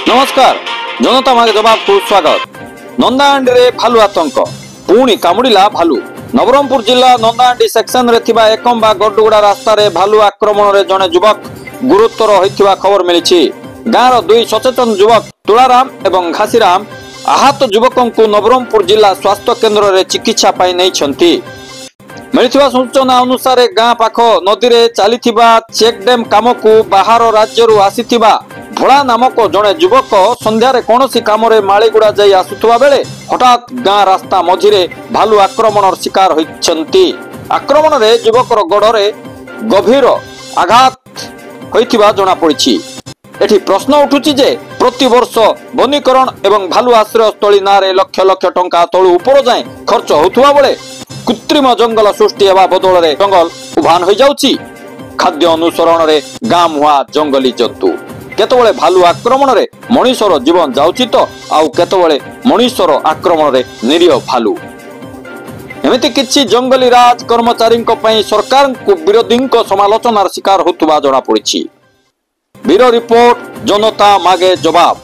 नमस्कार जनता मागे जवाब को स्वागत। नंदाहांडी रे भालू आतंक पुणी कामुड़िला भालू। नवरंगपुर जिला नंदाहांडी सेक्शन रे थिबा एकम्बा गडुगुड़ा रास्ता रे भालू आक्रमण रे जने युवक गुरुतर होइथिबा खबर मिलिछि। गाँर दुई सचेतन युवक तुलाराम एवं घासीराम आहत युवकंकु नवरंगपुर जिला स्वास्थ्य केन्द्र रे चिकित्सा पाई नैछंती। मिलिथिबा सूचना अनुसार गाँ पाख नदी रे चलीथिबा चेक डैम कामकु बाहर राज्यरु आसीथिबा भोला नामक जड़े युवक संध्यारे कौनसी काम रे मालीगुड़ा जाई आसुथुवा बेले हठात गाँ रास्ता मझिरे भालू आक्रमण शिकार होइछंती। आक्रमण रे युवकर गोड़रे गभीर आघात होइथिबा जଣା पड़िछि। एठी प्रश्न उठुछि जे प्रति वर्ष वनीकरण एवं भालू आश्रय स्थली नारे लक्ष लक्ष टंका तळु ऊपर जाए खर्च होथुवा बेले कृत्रिम जंगल सृष्टि हेबा बदल रे जंगल उभान होई जाउछि। खाद्य अनुसरण रे गाँ मुहा जंगली जंतु केतबळे भालू आक्रमण रे मनुष्यर जीवन जाउछि तो आउ केतबळे मनुष्यर आक्रमण रे निरीह भालू। एमिति किछि जंगली राज कर्मचारी सरकार को विरोधी समालोचनार शिकार होतुबा जଣା पड़िछि। ब्यूरो रिपोर्ट जनता मागे जवाब।